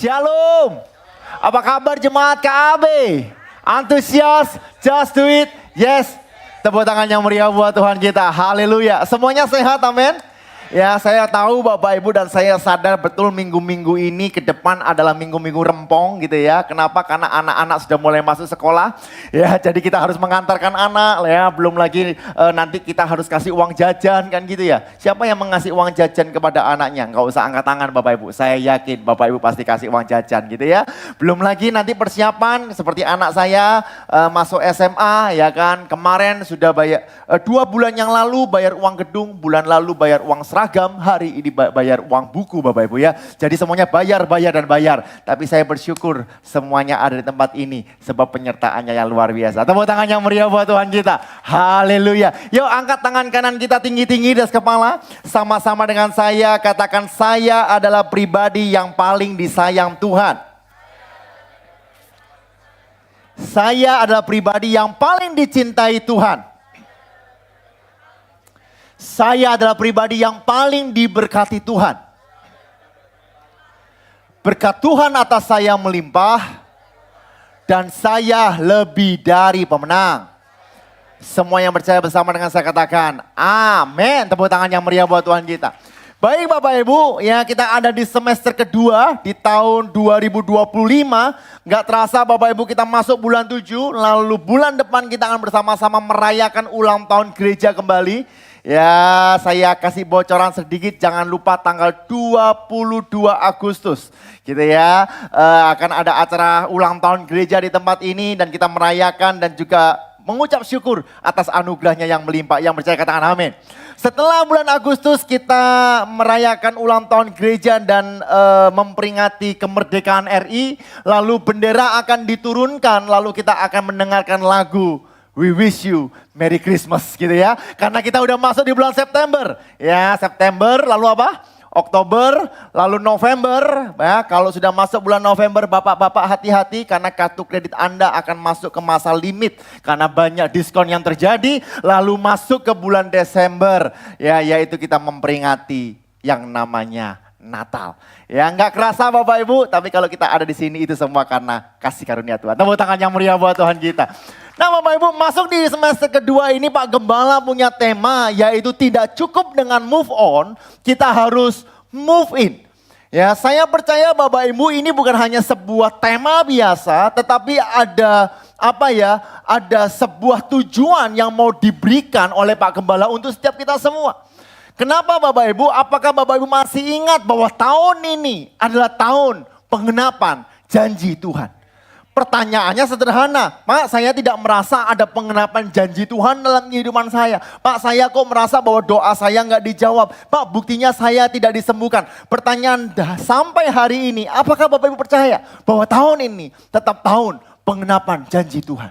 Shalom. Apa kabar jemaat KAB? Antusias? Just do it? Yes. Tepuk tangan yang meriah buat Tuhan kita. Haleluya. Semuanya sehat, amin. Ya, saya tahu Bapak Ibu dan saya sadar betul minggu-minggu ini ke depan adalah minggu-minggu rempong gitu ya. Kenapa? Karena anak-anak sudah mulai masuk sekolah. Ya, jadi kita harus mengantarkan anak ya. Belum lagi nanti kita harus kasih uang jajan kan gitu ya. Siapa yang mengasih uang jajan kepada anaknya? Enggak usah angkat tangan Bapak Ibu. Saya yakin Bapak Ibu pasti kasih uang jajan gitu ya. Belum lagi nanti persiapan seperti anak saya masuk SMA ya kan. Kemarin sudah bayar 2 bulan yang lalu bayar uang gedung, bulan lalu bayar uang seragam, hari ini bayar uang buku Bapak Ibu ya. Jadi semuanya bayar. Tapi saya bersyukur semuanya ada di tempat ini sebab penyertaannya yang luar biasa. Tepuk tangan yang meriah buat Tuhan kita. Haleluya. Yuk angkat tangan kanan kita tinggi-tinggi di atas kepala. Sama-sama dengan saya katakan, saya adalah pribadi yang paling disayang Tuhan. Saya adalah pribadi yang paling dicintai Tuhan. Saya adalah pribadi yang paling diberkati Tuhan. Berkat Tuhan atas saya melimpah dan saya lebih dari pemenang. Semua yang percaya bersama dengan saya katakan amin. Tepuk tangan yang meriah buat Tuhan kita. Baik Bapak Ibu, ya kita ada di semester kedua di tahun 2025. Gak terasa Bapak Ibu kita masuk bulan 7, lalu bulan depan kita akan bersama-sama merayakan ulang tahun gereja kembali. Ya, saya kasih bocoran sedikit, jangan lupa tanggal 22 Agustus gitu ya. Akan ada acara ulang tahun gereja di tempat ini dan kita merayakan dan juga mengucap syukur atas anugerahnya yang melimpah. Yang percaya katakan amin. Setelah bulan Agustus kita merayakan ulang tahun gereja dan memperingati kemerdekaan RI. Lalu bendera akan diturunkan, lalu kita akan mendengarkan lagu We Wish You Merry Christmas gitu ya. Karena kita udah masuk di bulan September. Ya September lalu apa? Oktober lalu November. Ya, kalau sudah masuk bulan November bapak-bapak hati-hati karena kartu kredit Anda akan masuk ke masa limit. Karena banyak diskon yang terjadi. Lalu masuk ke bulan Desember. Ya yaitu kita memperingati yang namanya Natal. Ya nggak kerasa Bapak Ibu. Tapi kalau kita ada di sini itu semua karena kasih karunia Tuhan. Tepuk tangan yang meriah buat Tuhan kita. Nah Bapak Ibu masuk di semester kedua ini Pak Gembala punya tema yaitu tidak cukup dengan move on, kita harus move in. Ya saya percaya Bapak Ibu ini bukan hanya sebuah tema biasa tetapi ada ada sebuah tujuan yang mau diberikan oleh Pak Gembala untuk setiap kita semua. Kenapa Bapak Ibu? Apakah Bapak Ibu masih ingat bahwa tahun ini adalah tahun penggenapan janji Tuhan? Pertanyaannya sederhana, Pak saya tidak merasa ada pengenapan janji Tuhan dalam kehidupan saya. Pak saya kok merasa bahwa doa saya nggak dijawab. Pak buktinya saya tidak disembuhkan. Pertanyaan sampai hari ini, apakah Bapak Ibu percaya bahwa tahun ini tetap tahun pengenapan janji Tuhan?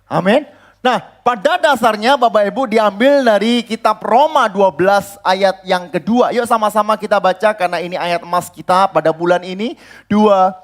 Amin. Nah pada dasarnya Bapak Ibu diambil dari kitab Roma 12 ayat yang kedua. Yuk sama-sama kita baca karena ini ayat emas kita pada bulan ini. 2,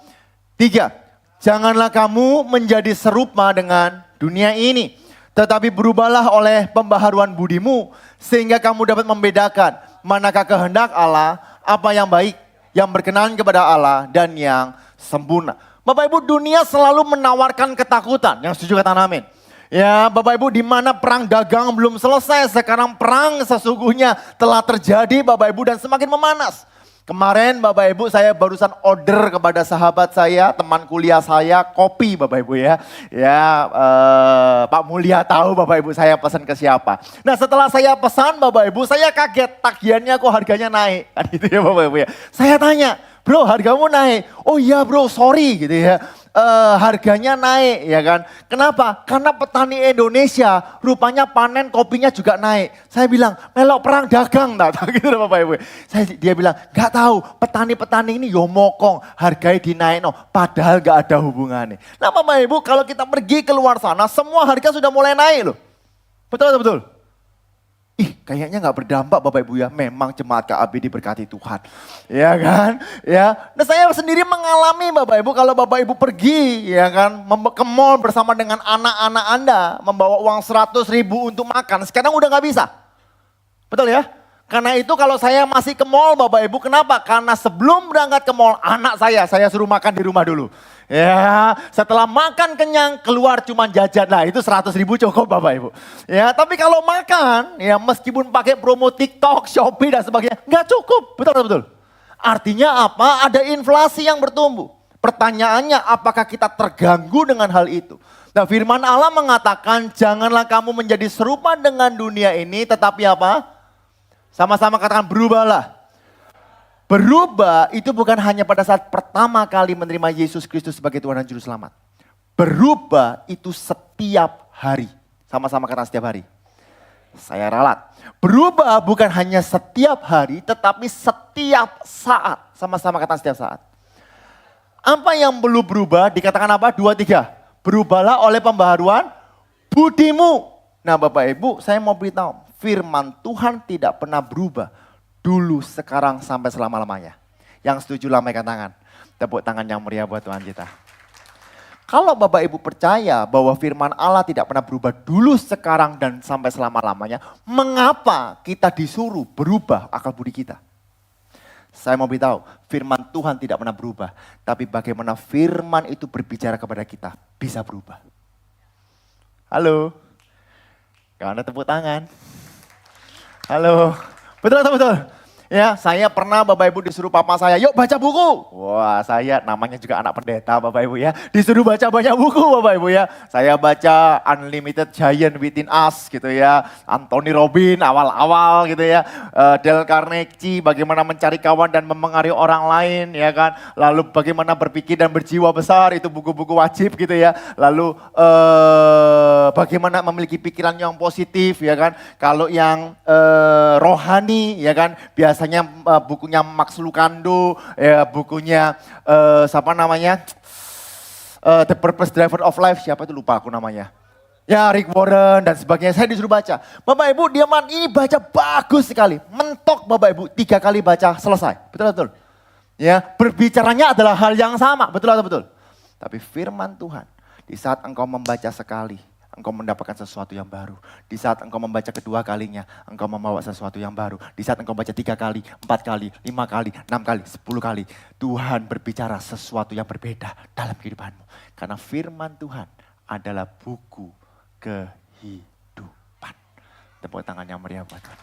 3. Janganlah kamu menjadi serupa dengan dunia ini. Tetapi berubahlah oleh pembaharuan budimu. Sehingga kamu dapat membedakan manakah kehendak Allah, apa yang baik, yang berkenan kepada Allah, dan yang sempurna. Bapak Ibu dunia selalu menawarkan ketakutan. Yang setuju katakan amin. Ya Bapak Ibu di mana perang dagang belum selesai. Sekarang perang sesungguhnya telah terjadi Bapak Ibu dan semakin memanas. Kemarin Bapak Ibu saya barusan order kepada sahabat saya, teman kuliah saya kopi Bapak Ibu ya. Ya Pak Mulia tahu Bapak Ibu saya pesan ke siapa. Nah setelah saya pesan Bapak Ibu saya kaget tagihannya kok harganya naik. Kan gitu ya Bapak Ibu ya. Saya tanya, bro hargamu naik? Oh iya bro sorry gitu ya. Harganya naik ya kan. Kenapa? Karena petani Indonesia rupanya panen kopinya juga naik. Saya bilang melok perang dagang tak gitu Bapak Ibu. Dia bilang gak tahu petani-petani ini yomokong harganya dinaik no. Padahal gak ada hubungannya. Nah Bapak Ibu kalau kita pergi keluar sana semua harga sudah mulai naik loh. Betul betul. Ih kayaknya gak berdampak Bapak Ibu ya. Memang jemaat KAB diberkati Tuhan. Ya kan. Ya. Nah saya sendiri mengalami Bapak Ibu. Kalau Bapak Ibu pergi ya kan. Ke mall bersama dengan anak-anak Anda. Membawa uang 100.000 untuk makan. Sekarang udah gak bisa. Betul ya. Karena itu kalau saya masih ke mall Bapak Ibu, kenapa? Karena sebelum berangkat ke mall, anak saya suruh makan di rumah dulu. Ya, setelah makan kenyang, keluar cuma jajan. Nah itu 100 ribu cukup Bapak Ibu. Ya, tapi kalau makan, ya meskipun pakai promo TikTok, Shopee dan sebagainya, nggak cukup. Betul. Artinya apa? Ada inflasi yang bertumbuh. Pertanyaannya apakah kita terganggu dengan hal itu? Nah firman Allah mengatakan janganlah kamu menjadi serupa dengan dunia ini, tetapi apa? Sama-sama katakan berubahlah. Berubah itu bukan hanya pada saat pertama kali menerima Yesus Kristus sebagai Tuhan dan Juru Selamat. Berubah itu setiap hari. Sama-sama katakan setiap hari. Saya ralat. Berubah bukan hanya setiap hari tetapi setiap saat. Sama-sama katakan setiap saat. Apa yang perlu berubah? Dikatakan apa? 2, 3. Berubahlah oleh pembaharuan budimu. Nah Bapak Ibu saya mau beritahu. Firman Tuhan tidak pernah berubah dulu, sekarang, sampai selama-lamanya. Yang setuju lambaikan tangan. Tepuk tangan yang meriah buat Tuhan kita. Kalau Bapak Ibu percaya bahwa firman Allah tidak pernah berubah dulu, sekarang, dan sampai selama-lamanya. Mengapa kita disuruh berubah akal budi kita? Saya mau beritahu, firman Tuhan tidak pernah berubah. Tapi bagaimana firman itu berbicara kepada kita bisa berubah. Halo? Gak ada tepuk tangan. Halo, betul. Ya, saya pernah Bapak Ibu disuruh papa saya, yuk baca buku. Wah, saya namanya juga anak pendeta Bapak Ibu ya. Disuruh baca banyak buku Bapak Ibu ya. Saya baca Unlimited Giant Within Us gitu ya. Anthony Robbins awal-awal gitu ya. Dale Carnegie, bagaimana mencari kawan dan memengaruhi orang lain ya kan. Lalu bagaimana berpikir dan berjiwa besar, itu buku-buku wajib gitu ya. Lalu bagaimana memiliki pikiran yang positif ya kan. Kalau yang rohani ya kan, biasanya bukunya Max Lucado, ya bukunya siapa namanya, The Purpose Driver of Life, siapa itu lupa aku namanya. Ya Rick Warren dan sebagainya, saya disuruh baca. Bapak Ibu ini baca bagus sekali, mentok Bapak Ibu 3 kali baca selesai, betul. Ya berbicaranya adalah hal yang sama, betul. Tapi firman Tuhan, di saat engkau membaca sekali, engkau mendapatkan sesuatu yang baru. Di saat engkau membaca kedua kalinya, engkau membawa sesuatu yang baru. Di saat engkau baca 3 kali, 4 kali, 5 kali, 6 kali, 10 kali. Tuhan berbicara sesuatu yang berbeda dalam kehidupanmu. Karena firman Tuhan adalah buku kehidupan. Tepuk tangan yang meriah buat Tuhan.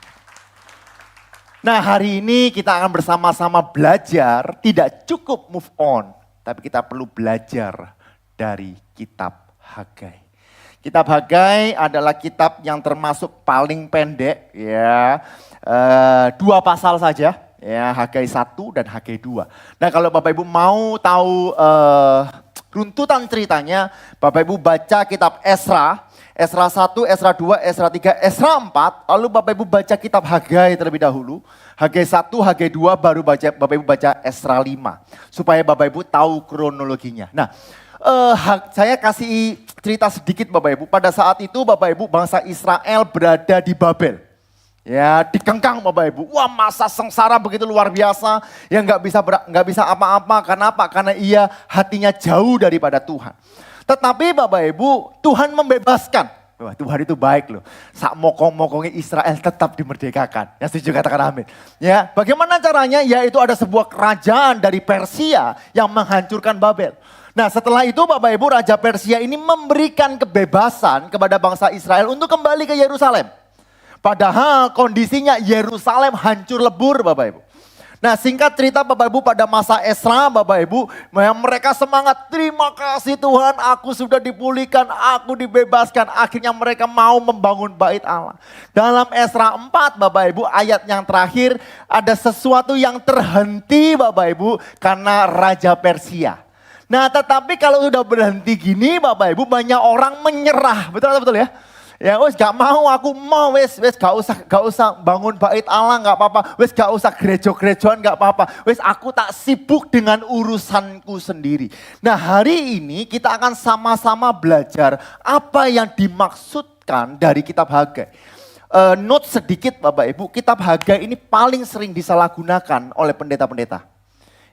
Nah hari ini kita akan bersama-sama belajar, tidak cukup move on. Tapi kita perlu belajar dari kitab Hagai. Kitab Hagai adalah kitab yang termasuk paling pendek ya, 2 pasal saja ya, Hagai 1 dan Hagai 2. Nah kalau Bapak Ibu mau tahu runtutan ceritanya, Bapak Ibu baca kitab Ezra 1, Ezra 2, Ezra 3, Ezra 4, lalu Bapak Ibu baca kitab Hagai terlebih dahulu. Hagai 1, Hagai 2 baru Bapak Ibu baca Ezra 5. Supaya Bapak Ibu tahu kronologinya. Nah saya kasih cerita sedikit Bapak Ibu. Pada saat itu Bapak Ibu bangsa Israel berada di Babel. Ya dikengkang Bapak Ibu. Wah masa sengsara begitu luar biasa. Yang nggak bisa apa-apa. Kenapa? Karena ia hatinya jauh daripada Tuhan. Tetapi Bapak Ibu Tuhan membebaskan. Wah, Tuhan itu baik loh. Sak mokong-mokongnya Israel tetap dimerdekakan. Yang setuju katakan amin. Ya, bagaimana caranya? Yaitu ada sebuah kerajaan dari Persia yang menghancurkan Babel. Nah setelah itu Bapak Ibu Raja Persia ini memberikan kebebasan kepada bangsa Israel untuk kembali ke Yerusalem. Padahal kondisinya Yerusalem hancur lebur Bapak Ibu. Nah singkat cerita Bapak Ibu pada masa Ezra Bapak Ibu, mereka semangat, terima kasih Tuhan aku sudah dipulihkan, aku dibebaskan. Akhirnya mereka mau membangun bait Allah. Dalam Ezra 4 Bapak Ibu ayat yang terakhir ada sesuatu yang terhenti Bapak Ibu karena Raja Persia. Nah tetapi kalau sudah berhenti gini Bapak Ibu banyak orang menyerah, betul ya? Ya wes gak mau, aku mau wes gak usah bangun bait Allah gak apa-apa. Wes gak usah gereja-gerejaan gak apa-apa. Wes aku tak sibuk dengan urusanku sendiri. Nah hari ini kita akan sama-sama belajar apa yang dimaksudkan dari kitab Hagai. Note sedikit Bapak Ibu, kitab Hagai ini paling sering disalahgunakan oleh pendeta-pendeta.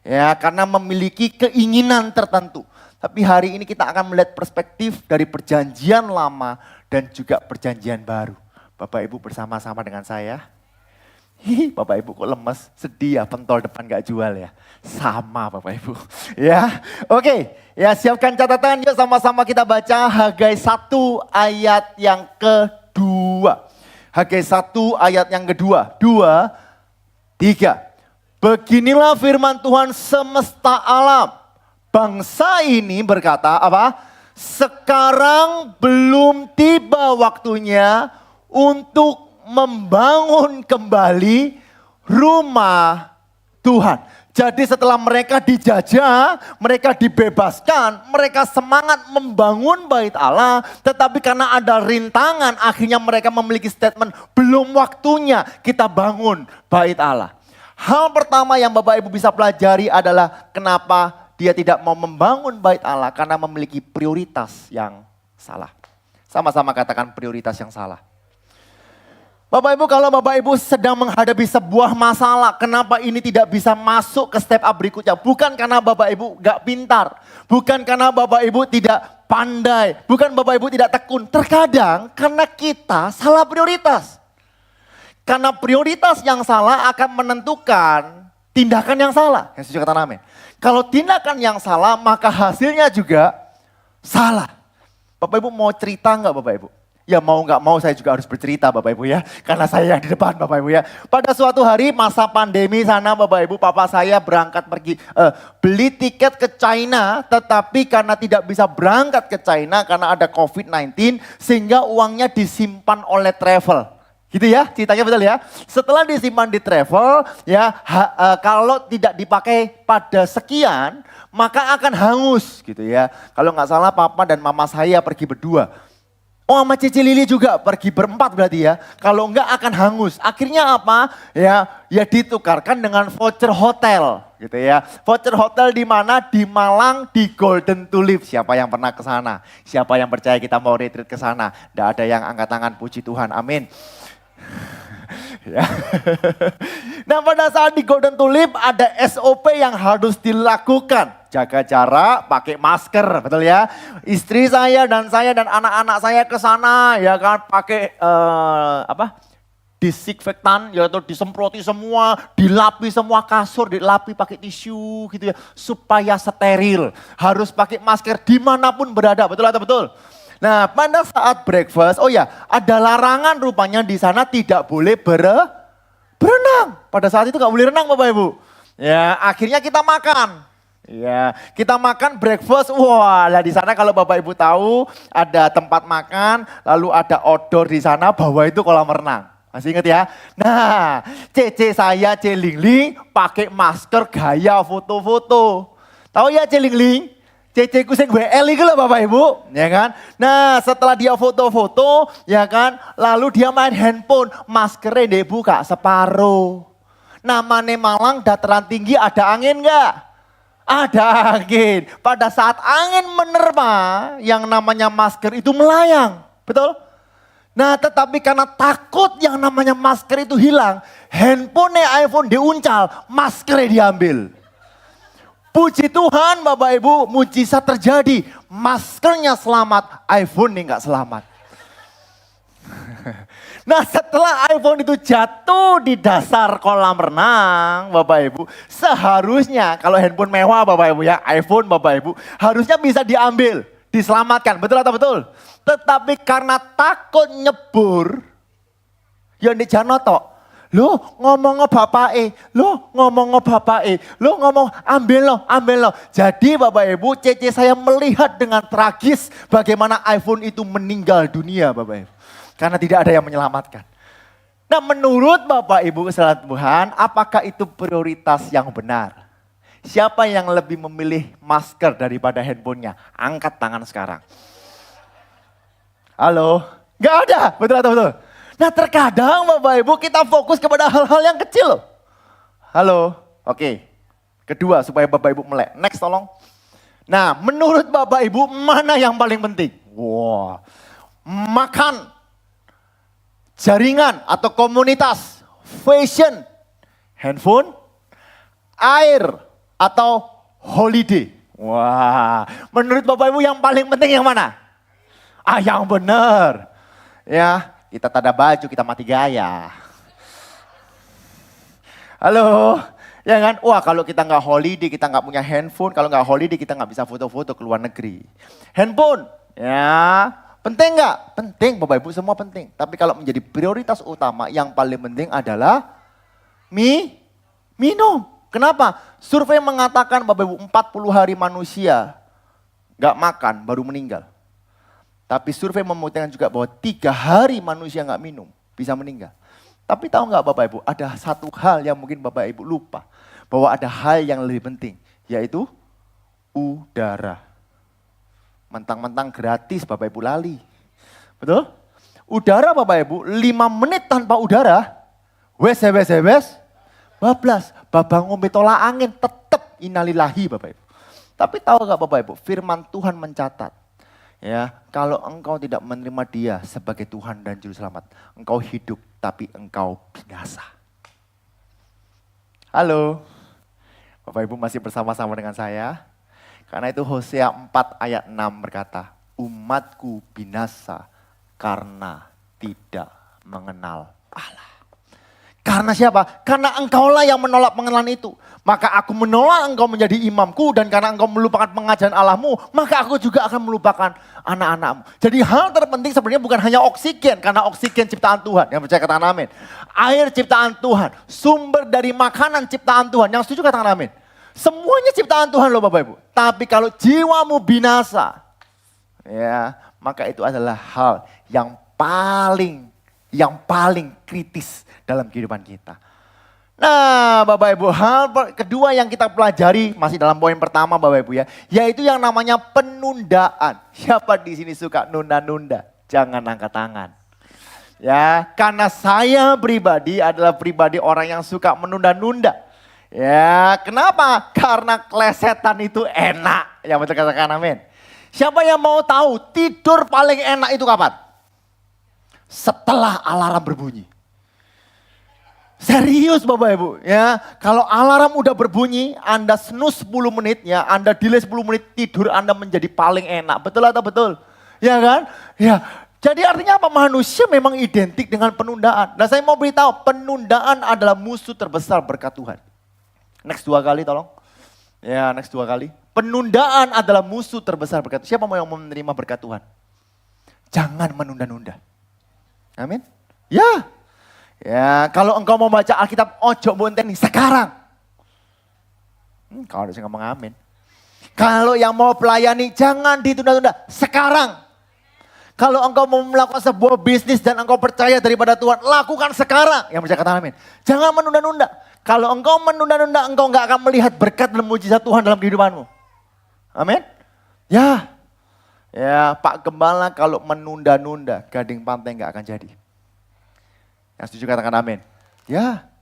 Ya karena memiliki keinginan tertentu. Tapi hari ini kita akan melihat perspektif dari perjanjian lama dan juga perjanjian baru. Bapak Ibu bersama-sama dengan saya. Hihi, Bapak Ibu kok lemes, sedih ya, pentol depan gak jual ya. Sama Bapak Ibu. Ya, oke. Ya siapkan catatan, yuk sama-sama kita baca Hagai 1 ayat yang kedua. Hagai 1 ayat yang kedua. 2, 3. Beginilah firman Tuhan semesta alam. Bangsa ini berkata apa? Sekarang belum tiba waktunya untuk membangun kembali rumah Tuhan. Jadi setelah mereka dijajah, mereka dibebaskan, mereka semangat membangun bait Allah. Tetapi karena ada rintangan, akhirnya mereka memiliki statement, belum waktunya kita bangun bait Allah. Hal pertama yang Bapak Ibu bisa pelajari adalah kenapa dia tidak mau membangun bait Allah. Karena memiliki prioritas yang salah. Sama-sama katakan prioritas yang salah. Bapak Ibu, kalau Bapak Ibu sedang menghadapi sebuah masalah, kenapa ini tidak bisa masuk ke step up berikutnya? Bukan karena Bapak Ibu gak pintar, bukan karena Bapak Ibu tidak pandai, bukan Bapak Ibu tidak tekun. Terkadang karena kita salah prioritas. Karena prioritas yang salah akan menentukan tindakan yang salah. Yang setuju kata amin. Kalau tindakan yang salah, maka hasilnya juga salah. Bapak Ibu mau cerita nggak Bapak Ibu? Ya mau nggak mau saya juga harus bercerita Bapak Ibu ya. Karena saya yang di depan Bapak Ibu ya. Pada suatu hari masa pandemi sana Bapak Ibu, papa saya berangkat pergi beli tiket ke China. Tetapi karena tidak bisa berangkat ke China karena ada COVID-19. Sehingga uangnya disimpan oleh travel. Gitu ya ceritanya betul ya. Setelah disimpan di travel ya kalau tidak dipakai pada sekian maka akan hangus gitu ya. Kalau nggak salah papa dan mama saya pergi berdua. Oh sama Cici Lili juga pergi berempat berarti ya. Kalau enggak akan hangus. Akhirnya apa? Ya ditukarkan dengan voucher hotel gitu ya. Voucher hotel di mana? Di Malang di Golden Tulip. Siapa yang pernah ke sana? Siapa yang percaya kita mau retreat ke sana? Tidak ada yang angkat tangan, puji Tuhan. Amin. Ya. Nah pada saat di Golden Tulip ada SOP yang harus dilakukan. Jaga jarak, pakai masker, betul ya. Istri saya dan anak-anak saya ke sana ya kan pakai disinfektan yaitu disemproti semua, dilapi semua kasur, dilapi pakai tisu gitu ya supaya steril. Harus pakai masker dimanapun berada, betul atau betul? Nah pada saat breakfast, oh ya ada larangan rupanya di sana tidak boleh berenang. Pada saat itu gak boleh renang Bapak Ibu. Ya akhirnya kita makan. Ya, kita makan breakfast. Wah, lah di sana kalau Bapak Ibu tahu ada tempat makan, lalu ada outdoor di sana, bawah itu kolam renang. Masih ingat ya? Nah, Cece saya Celingling pakai masker gaya foto-foto. Tahu ya Celingling? Cece ku sing WL itu loh Bapak Ibu, ya kan? Nah, setelah dia foto-foto, ya kan? Lalu dia main handphone, maskernya dia buka separuh. Namanya Malang dataran tinggi ada angin enggak? Ada angin. Pada saat angin menerpa, yang namanya masker itu melayang. Betul? Nah tetapi karena takut yang namanya masker itu hilang, handphonenya iPhone diuncal, maskernya diambil. Puji Tuhan Bapak Ibu, mujizat terjadi. Maskernya selamat, iPhone ini enggak selamat. Nah setelah iPhone itu jatuh di dasar kolam renang Bapak Ibu. Seharusnya kalau handphone mewah Bapak Ibu ya, iPhone Bapak Ibu. Harusnya bisa diambil, diselamatkan, betul atau betul? Tetapi karena takut nyebur, ya di janoto. Lo ngomong ambil lo. Jadi Bapak Ibu, Cece saya melihat dengan tragis bagaimana iPhone itu meninggal dunia Bapak Ibu. Karena tidak ada yang menyelamatkan. Nah menurut Bapak Ibu kesalahan Tuhan, apakah itu prioritas yang benar? Siapa yang lebih memilih masker daripada handphonenya? Angkat tangan sekarang. Halo? Gak ada, betul atau betul? Nah terkadang Bapak Ibu kita fokus kepada hal-hal yang kecil. Halo? Oke. Kedua supaya Bapak Ibu melek. Next tolong. Nah menurut Bapak Ibu mana yang paling penting? Wah, makan. Jaringan atau komunitas, fashion, handphone, air, atau holiday. Wah, menurut Bapak Ibu yang paling penting yang mana? Yang benar. Ya, kita tanda baju, kita mati gaya. Halo, ya kan? Wah kalau kita nggak holiday, kita nggak punya handphone. Kalau nggak holiday kita nggak bisa foto-foto ke luar negeri. Handphone, ya penting nggak? Penting Bapak Ibu, semua penting. Tapi kalau menjadi prioritas utama yang paling penting adalah minum. Kenapa? Survei mengatakan Bapak Ibu 40 hari manusia nggak makan baru meninggal. Tapi survei membuktikan juga bahwa 3 hari manusia nggak minum bisa meninggal. Tapi tahu nggak Bapak Ibu, ada satu hal yang mungkin Bapak Ibu lupa. Bahwa ada hal yang lebih penting, yaitu udara. Mentang-mentang gratis Bapak Ibu lali. Betul? Udara Bapak Ibu, 5 menit tanpa udara, wes, bablas. Babang ngombe tolak angin, tetap innalillahi Bapak Ibu. Tapi tahu nggak Bapak Ibu, firman Tuhan mencatat. Ya, kalau engkau tidak menerima Dia sebagai Tuhan dan Juru Selamat, engkau hidup tapi engkau binasa. Halo, Bapak Ibu masih bersama-sama dengan saya? Karena itu Hosea 4 ayat 6 berkata, umatku binasa karena tidak mengenal Allah. Karena siapa? Karena engkaulah yang menolak pengenalan itu. Maka aku menolak engkau menjadi imamku dan karena engkau melupakan pengajaran Allahmu, maka aku juga akan melupakan anak-anakmu. Jadi hal terpenting sebenarnya bukan hanya oksigen, karena oksigen ciptaan Tuhan. Yang percaya katakan amin. Air ciptaan Tuhan, sumber dari makanan ciptaan Tuhan. Yang setuju katakan amin. Semuanya ciptaan Tuhan loh Bapak Ibu. Tapi kalau jiwamu binasa, ya maka itu adalah hal yang paling kritis dalam kehidupan kita. Nah Bapak Ibu, hal kedua yang kita pelajari masih dalam poin pertama Bapak Ibu ya, yaitu yang namanya penundaan. Siapa di sini suka nunda-nunda? Jangan angkat tangan. Ya, karena saya pribadi adalah pribadi orang yang suka menunda-nunda. Ya, kenapa? Karena klesetan itu enak. Ya betul katakan amin. Siapa yang mau tahu tidur paling enak itu kapan? Setelah alarm berbunyi. Serius Bapak Ibu ya, kalau alarm udah berbunyi, Anda snooze 10 menit ya, Anda delay 10 menit tidur Anda menjadi paling enak. Betul atau betul? Ya kan? Ya. Jadi artinya apa? Manusia memang identik dengan penundaan. Nah saya mau beritahu, penundaan adalah musuh terbesar berkat Tuhan. Next 2 kali tolong. Ya next 2 kali. Penundaan adalah musuh terbesar berkat Tuhan. Siapa mau yang menerima berkat Tuhan? Jangan menunda-nunda. Amin. Ya. Ya, kalau engkau mau baca Alkitab, ojo bonteni sekarang. Kalau ada yang ngomong amin. Kalau yang mau pelayani, jangan ditunda-tunda sekarang. Kalau engkau mau melakukan sebuah bisnis dan engkau percaya daripada Tuhan, lakukan sekarang. Yang percaya kata amin. Jangan menunda-nunda. Kalau engkau menunda-nunda, engkau nggak akan melihat berkat dan mujizat Tuhan dalam kehidupanmu. Amin. Ya. Ya, Pak Gembala kalau menunda-nunda, Gading Pantai nggak akan jadi. Yang setuju katakan amin. Ya,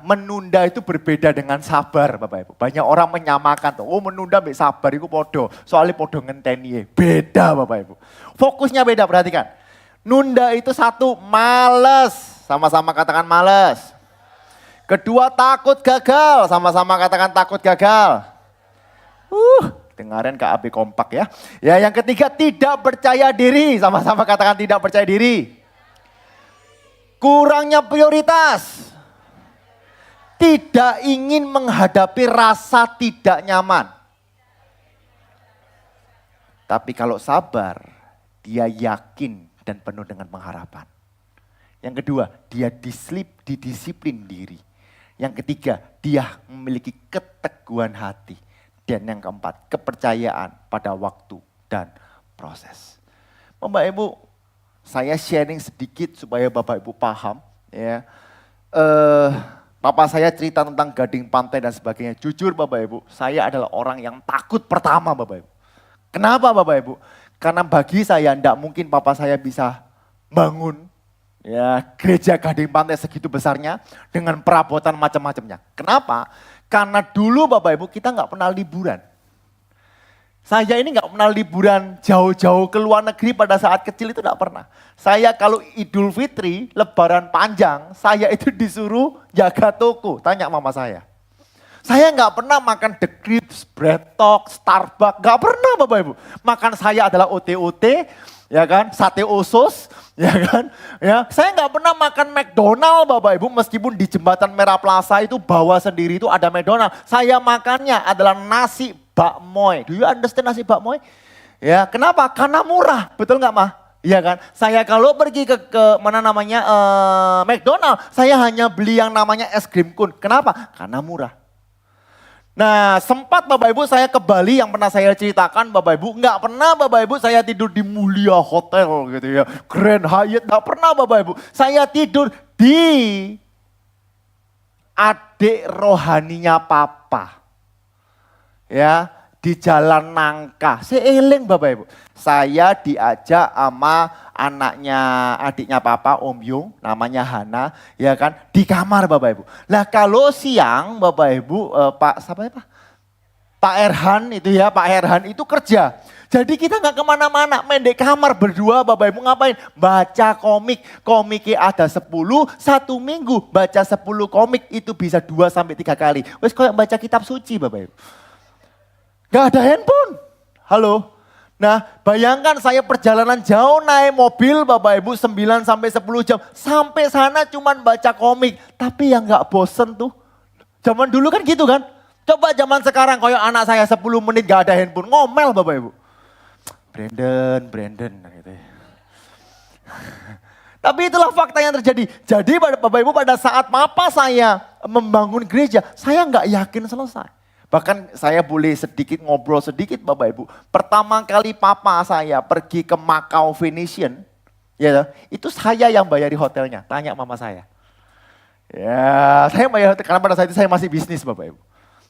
menunda itu berbeda dengan sabar Bapak Ibu. Banyak orang menyamakan tuh, oh menunda mbek sabar itu podo. Soalnya podo ngenteni. Beda Bapak Ibu. Fokusnya beda, perhatikan. Nunda itu satu, males. Sama-sama katakan males. Kedua takut gagal, sama-sama katakan takut gagal. Dengarin KAB kompak ya. Ya yang ketiga tidak percaya diri, sama-sama katakan tidak percaya diri. Kurangnya prioritas. Tidak ingin menghadapi rasa tidak nyaman. Tapi kalau sabar, dia yakin dan penuh dengan pengharapan. Yang kedua, dia didisiplin diri. Yang ketiga, dia memiliki keteguhan hati. Dan yang keempat, kepercayaan pada waktu dan proses. Bapak Ibu, saya sharing sedikit supaya Bapak Ibu paham. Ya. Papa saya cerita tentang Gading Pantai dan sebagainya. Jujur Bapak Ibu, saya adalah orang yang takut pertama Bapak Ibu. Kenapa Bapak Ibu? Karena bagi saya tidak mungkin papa saya bisa bangun ya gereja Gading Pantai segitu besarnya dengan perabotan macam-macamnya. Kenapa? Karena dulu Bapak Ibu kita nggak pernah liburan. Saya ini nggak pernah liburan jauh-jauh ke luar negeri pada saat kecil itu nggak pernah. Saya kalau Idul Fitri, Lebaran panjang, saya itu disuruh jaga toko. Tanya mama saya. Saya nggak pernah makan The Crips, Bread Talk, Starbucks, nggak pernah Bapak Ibu. Makan saya adalah OT-OT, ya kan, sate usus, Ya kan? Ya, saya nggak pernah makan McDonald Bapak Ibu meskipun di Jembatan Merah Plaza itu bawah sendiri itu ada McDonald. Saya makannya adalah nasi bakmoy. Do you understand nasi bakmoy? Ya, kenapa? Karena murah. Betul nggak Mah? Iya kan? Saya kalau pergi ke mana namanya McDonald, saya hanya beli yang namanya es krim kun. Kenapa? Karena murah. Nah sempat Bapak Ibu saya ke Bali yang pernah saya ceritakan Bapak Ibu. Nggak pernah Bapak Ibu saya tidur di Mulia Hotel gitu ya. Grand Hyatt, nggak pernah Bapak Ibu. Saya tidur di adik rohaninya Papa. Ya, di Jalan Nangka. Seeling Bapak Ibu. Saya diajak sama adiknya Papa, Om Yung, namanya Hana, ya kan, di kamar Bapak Ibu. Nah kalau siang Bapak Ibu, Pak Erhan itu ya, Pak Erhan itu kerja. Jadi kita nggak kemana-mana, main di kamar berdua Bapak Ibu ngapain? Baca komik, komiknya ada 10, satu minggu baca 10 komik itu bisa 2 sampai 3 kali. Wes kayak baca kitab suci Bapak Ibu. Gak ada handphone, halo. Nah bayangkan saya perjalanan jauh naik mobil Bapak Ibu 9 sampai 10 jam. Sampai sana cuman baca komik. Tapi yang gak bosen tuh. Zaman dulu kan gitu kan. Coba zaman sekarang kayak anak saya 10 menit gak ada handphone. Ngomel Bapak Ibu. Brandon gitu ya. Tapi itulah fakta yang terjadi. Jadi Bapak Ibu pada saat papa saya membangun gereja. Saya gak yakin selesai. Bahkan saya boleh sedikit ngobrol sedikit Bapak Ibu. Pertama kali papa saya pergi ke Macau Venetian, ya itu saya yang bayari hotelnya. Tanya mama saya. Ya, saya bayar hotel karena pada saat itu saya masih bisnis Bapak Ibu.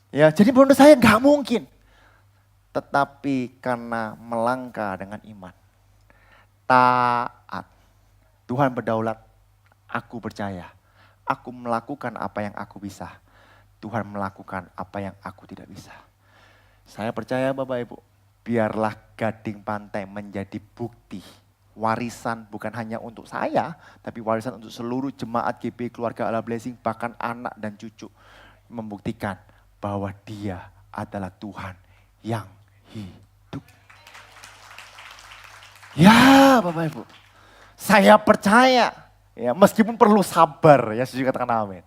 Ya, jadi menurut saya nggak mungkin. Tetapi karena melangkah dengan iman, taat, Tuhan berdaulat, aku percaya, aku melakukan apa yang aku bisa. Tuhan melakukan apa yang aku tidak bisa. Saya percaya Bapak Ibu, biarlah Gading Pantai menjadi bukti. Warisan bukan hanya untuk saya, tapi warisan untuk seluruh jemaat GB Keluarga Allah Blessing, bahkan anak dan cucu. Membuktikan bahwa Dia adalah Tuhan yang hidup. Ya Bapak Ibu, saya percaya. Ya, meskipun perlu sabar, ya saya katakan amin.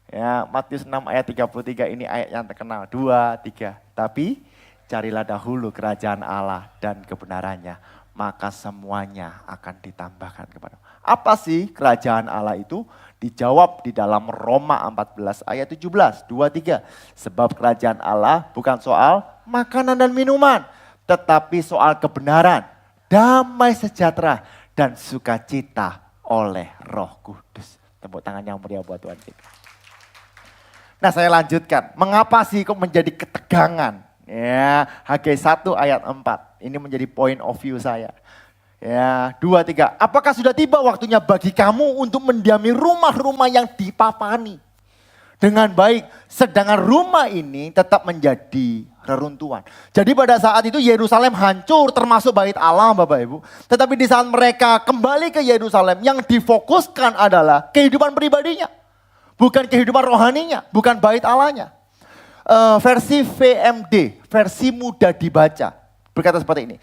Ya, Matius 6 ayat 33 ini ayat yang terkenal. 2, 3. Tapi carilah dahulu kerajaan Allah dan kebenarannya. Maka semuanya akan ditambahkan kepada. Apa sih kerajaan Allah itu? Dijawab di dalam Roma 14 ayat 17. 2, 3. Sebab kerajaan Allah bukan soal makanan dan minuman. Tetapi soal kebenaran, damai sejahtera dan sukacita oleh Roh Kudus. Tepuk tangan yang meriah buat Tuhan kita. Nah saya lanjutkan, mengapa sih kok menjadi ketegangan? Ya, Hagai 1 ayat 4, ini menjadi point of view saya. Ya, 2, 3, apakah sudah tiba waktunya bagi kamu untuk mendiami rumah-rumah yang dipapani dengan baik, sedangkan rumah ini tetap menjadi reruntuhan. Jadi pada saat itu Yerusalem hancur termasuk bait Allah Bapak Ibu. Tetapi di saat mereka kembali ke Yerusalem yang difokuskan adalah kehidupan pribadinya. Bukan kehidupan rohaninya, bukan bait Allahnya. Versi VMD, versi mudah dibaca, berkata seperti ini.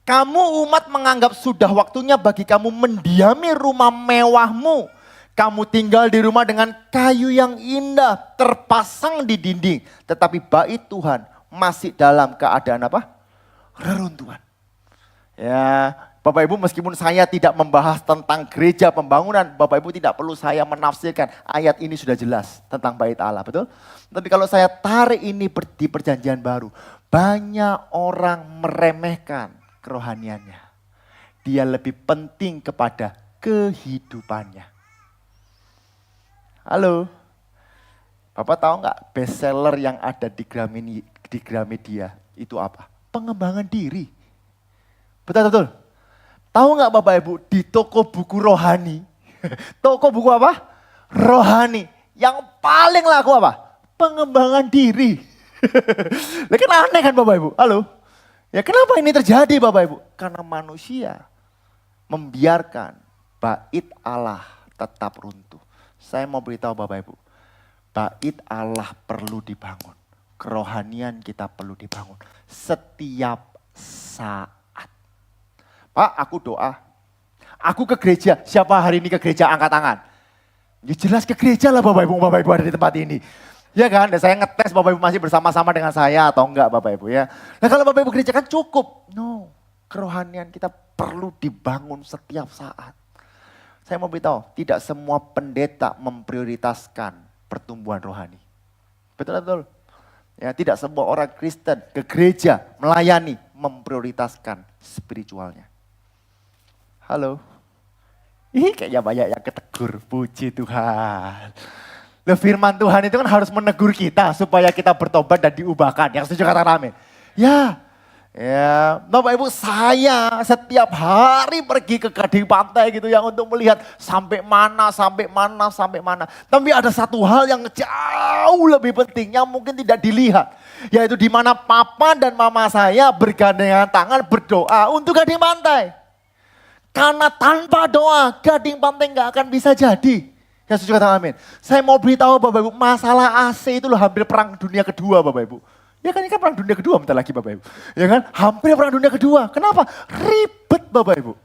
Kamu umat menganggap sudah waktunya bagi kamu mendiami rumah mewahmu. Kamu tinggal di rumah dengan kayu yang indah, terpasang di dinding. Tetapi bait Tuhan masih dalam keadaan apa? Reruntuhan. Ya, Bapak Ibu meskipun saya tidak membahas tentang gereja pembangunan, Bapak Ibu tidak perlu saya menafsirkan. Ayat ini sudah jelas tentang bait Allah, betul? Tapi kalau saya tarik ini di perjanjian baru, banyak orang meremehkan kerohaniannya. Dia lebih penting kepada kehidupannya. Halo, Bapak tahu nggak bestseller yang ada di Gramedia itu apa? Pengembangan diri. Betul-betul. Tahu nggak Bapak Ibu di toko buku rohani, toko buku apa? Rohani. Yang paling laku apa? Pengembangan diri. Lah kan aneh kan Bapak Ibu? Halo? Ya kenapa ini terjadi Bapak Ibu? Karena manusia membiarkan bait Allah tetap runtuh. Saya mau beritahu Bapak Ibu, bait Allah perlu dibangun. Kerohanian kita perlu dibangun setiap saat. Pak, aku doa. Aku ke gereja, siapa hari ini ke gereja angkat tangan? Ya jelas ke gereja lah Bapak Ibu ada di tempat ini. Ya kan, dan saya ngetes Bapak Ibu masih bersama-sama dengan saya atau enggak Bapak Ibu ya. Nah kalau Bapak Ibu gereja kan cukup. No, kerohanian kita perlu dibangun setiap saat. Saya mau beritahu, tidak semua pendeta memprioritaskan pertumbuhan rohani. Betul. Ya, tidak semua orang Kristen ke gereja melayani memprioritaskan spiritualnya. Halo. Kayaknya banyak yang ketegur, puji Tuhan. Loh, firman Tuhan itu kan harus menegur kita supaya kita bertobat dan diubahkan. Yang setuju kata amin. Ya, Bapak Ibu saya setiap hari pergi ke Gading Pantai gitu ya untuk melihat sampai mana. Tapi ada satu hal yang jauh lebih penting yang mungkin tidak dilihat. Yaitu di mana papa dan mama saya bergandengan tangan berdoa untuk Gading Pantai. Karena tanpa doa Gading Pantai nggak akan bisa jadi. Ya setuju kata amin. Saya mau beritahu Bapak Ibu, masalah AC itu loh hampir perang dunia kedua Bapak Ibu. Ya kan ini kan perang dunia kedua bentar lagi Bapak Ibu. Ya kan hampir perang dunia kedua. Kenapa? Ribet Bapak Ibu.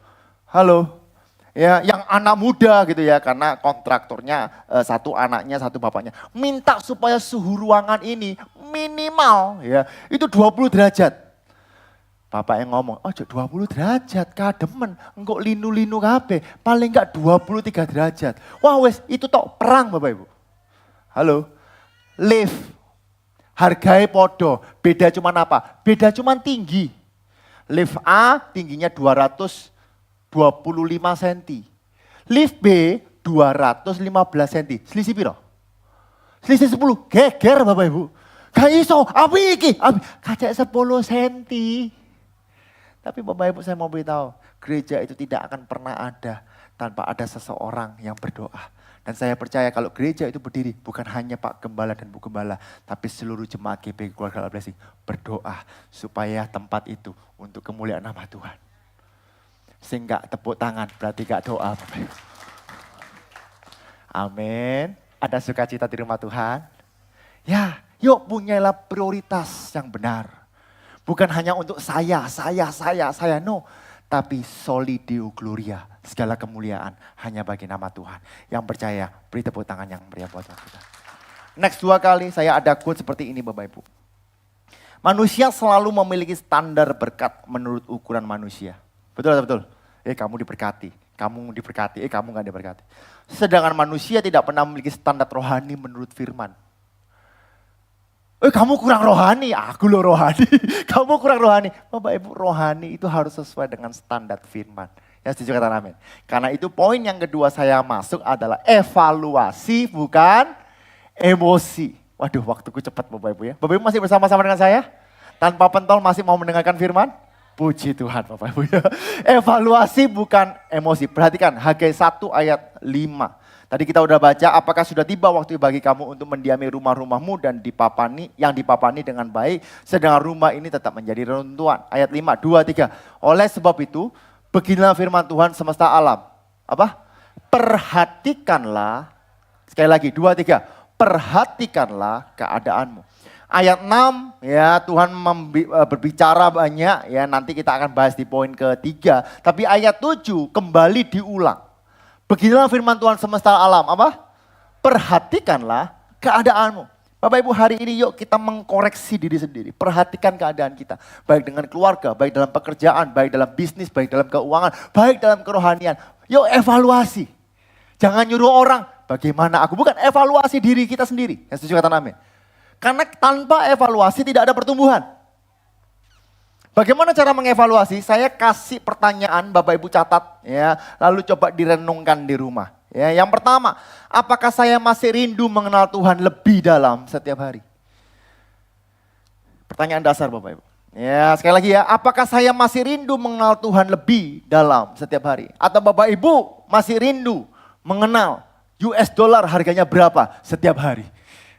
Halo. Ya yang anak muda gitu ya karena kontraktornya satu anaknya satu bapaknya. Minta supaya suhu ruangan ini minimal ya itu 20 derajat. Bapak yang ngomong, oh 20 derajat, kademen, engkau linu-linu kabeh, paling enggak 23 derajat. Wah wes, itu tok perang Bapak Ibu. Halo, lift, harganya podo, beda cuman apa? Beda cuman tinggi. Lift A tingginya 225 cm. Lift B 215 cm. Selisih piro? Selisih 10, geger Bapak Ibu. Gak iso, abi iki, kacak 10 cm. Tapi Bapak Ibu saya mau beritahu, gereja itu tidak akan pernah ada tanpa ada seseorang yang berdoa. Dan saya percaya kalau gereja itu berdiri bukan hanya Pak Gembala dan Bu Gembala, tapi seluruh jemaat GP Keluarga Allah Blessing berdoa supaya tempat itu untuk kemuliaan nama Tuhan. Sehingga tepuk tangan berarti gak doa Bapak Ibu. Amin. Ada sukacita di rumah Tuhan? Ya, yuk punyailah prioritas yang benar. Bukan hanya untuk saya, no. Tapi soli deo gloria, segala kemuliaan hanya bagi nama Tuhan. Yang percaya, beri tepuk tangan yang meriah buat kita. Next 2 kali saya ada quote seperti ini Bapak Ibu. Manusia selalu memiliki standar berkat menurut ukuran manusia. Betul. Kamu diberkati, kamu gak diberkati. Sedangkan manusia tidak pernah memiliki standar rohani menurut firman. Kamu kurang rohani, aku loh rohani. Kamu kurang rohani. Bapak Ibu rohani itu harus sesuai dengan standar firman. Ya setuju kata amin. Karena itu poin yang kedua saya masuk adalah evaluasi bukan emosi. Waduh waktuku cepat Bapak Ibu ya. Bapak Ibu masih bersama-sama dengan saya? Tanpa pentol masih mau mendengarkan firman? Puji Tuhan Bapak Ibu ya. Evaluasi bukan emosi. Perhatikan Hagai 1 ayat 5. Tadi kita udah baca, apakah sudah tiba waktu bagi kamu untuk mendiami rumah-rumahmu dan yang dipapani dengan baik, sedangkan rumah ini tetap menjadi reruntuhan. Ayat 5, 2, 3. Oleh sebab itu, beginilah firman Tuhan semesta alam. Apa? Perhatikanlah, sekali lagi 2, 3. Perhatikanlah keadaanmu. Ayat 6, ya Tuhan berbicara banyak, ya nanti kita akan bahas di poin ketiga. Tapi ayat 7 kembali diulang. Beginilah firman Tuhan semesta alam, apa? Perhatikanlah keadaanmu. Bapak Ibu hari ini yuk kita mengkoreksi diri sendiri. Perhatikan keadaan kita. Baik dengan keluarga, baik dalam pekerjaan, baik dalam bisnis, baik dalam keuangan, baik dalam kerohanian. Yuk evaluasi. Jangan nyuruh orang, bagaimana aku. Bukan evaluasi diri kita sendiri. Yang setuju kata amin. Karena tanpa evaluasi tidak ada pertumbuhan. Bagaimana cara mengevaluasi? Saya kasih pertanyaan, Bapak Ibu catat ya, lalu coba direnungkan di rumah. Ya, yang pertama, apakah saya masih rindu mengenal Tuhan lebih dalam setiap hari? Pertanyaan dasar Bapak Ibu. Ya, sekali lagi ya, apakah saya masih rindu mengenal Tuhan lebih dalam setiap hari? Atau Bapak Ibu masih rindu mengenal US dollar harganya berapa setiap hari?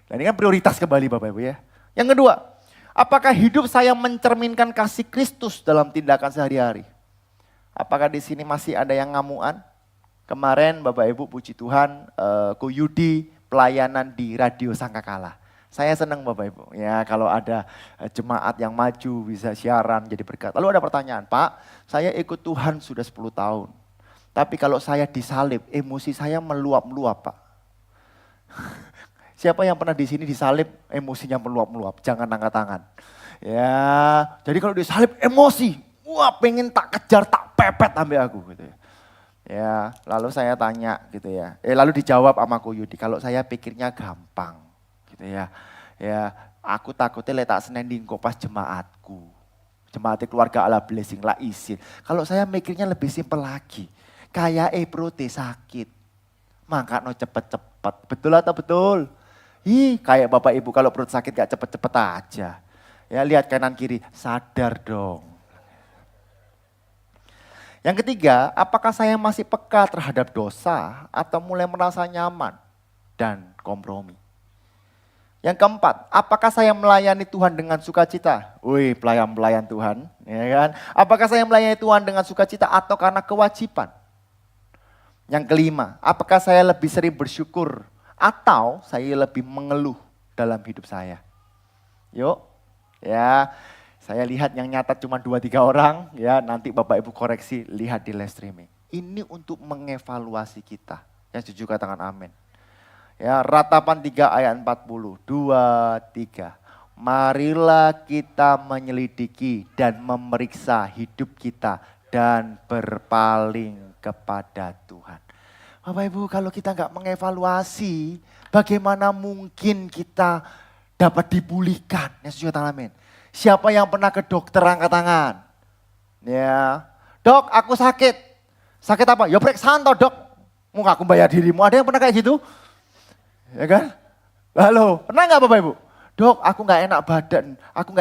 Nah, ini kan prioritas kembali Bapak Ibu ya. Yang kedua, apakah hidup saya mencerminkan kasih Kristus dalam tindakan sehari-hari? Apakah di sini masih ada yang ngamuan? Kemarin Bapak Ibu puji Tuhan, Ko Yudi pelayanan di Radio Sangkakala. Saya senang Bapak Ibu, ya kalau ada jemaat yang maju bisa siaran jadi berkat. Lalu ada pertanyaan, Pak, saya ikut Tuhan sudah 10 tahun. Tapi kalau saya disalib, emosi saya meluap-meluap, Pak. Siapa yang pernah di sini disalib, emosinya meluap-meluap? Jangan angkat tangan. Ya, jadi kalau disalib emosi, wah pengen tak kejar, tak pepet sampai aku gitu ya. Ya, lalu saya tanya gitu ya. Lalu dijawab sama Ko Yudi, kalau saya pikirnya gampang gitu ya. Ya, aku takutnya letak Senin dingko pas jemaatku. Jemaat keluarga Allah blessing lah isin. Kalau saya mikirnya lebih simpel lagi. Kayak perutnya sakit. Mangkat no cepet-cepet. Betul atau betul? Kayak bapak ibu kalau perut sakit gak cepet-cepet aja. Ya lihat kanan kiri, sadar dong. Yang ketiga, apakah saya masih peka terhadap dosa atau mulai merasa nyaman dan kompromi? Yang keempat, apakah saya melayani Tuhan dengan sukacita? Wih, pelayan-pelayan Tuhan, ya kan? Apakah saya melayani Tuhan dengan sukacita atau karena kewajiban? Yang kelima, apakah saya lebih sering bersyukur atau saya lebih mengeluh dalam hidup saya? Yuk, ya, saya lihat yang nyatat cuma 2-3 orang, ya nanti Bapak Ibu koreksi, lihat di live streaming. Ini untuk mengevaluasi kita. Yang setuju katakan amin. Ya, Ratapan 3 ayat 40, 2, 3. Marilah kita menyelidiki dan memeriksa hidup kita dan berpaling kepada Tuhan. Bapak Ibu, kalau kita nggak mengevaluasi, bagaimana mungkin kita dapat dipulihkan? Yang setuju katakan amin. Siapa yang pernah ke dokter angkat tangan? Ya, dok aku sakit. Sakit apa? Ya periksa dok. Muka aku bayar dirimu. Ada yang pernah kayak gitu? Ya kan? Halo, pernah nggak Bapak Ibu? Dok, aku nggak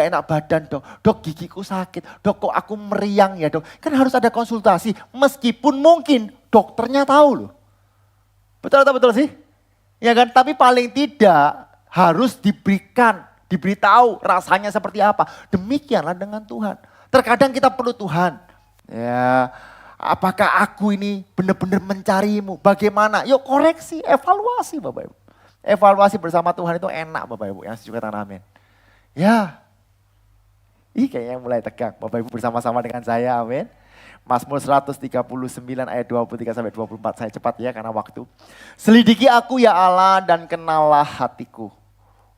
enak badan dok. Dok, gigiku sakit. Dok, kok aku meriang ya dok. Kan harus ada konsultasi, meskipun mungkin dokternya tahu loh. Betul atau betul sih? Ya kan? Tapi paling tidak harus diberitahu rasanya seperti apa. Demikianlah dengan Tuhan. Terkadang kita perlu Tuhan. Ya, apakah aku ini benar-benar mencarimu? Bagaimana? Yuk koreksi, evaluasi Bapak Ibu. Evaluasi bersama Tuhan itu enak Bapak Ibu, yang setuju katakan amin. Ya, kayaknya mulai tegang Bapak Ibu bersama-sama dengan saya, amin. Mazmur 139 ayat 23 sampai 24, saya cepat ya karena waktu. Selidiki aku ya Allah dan kenallah hatiku.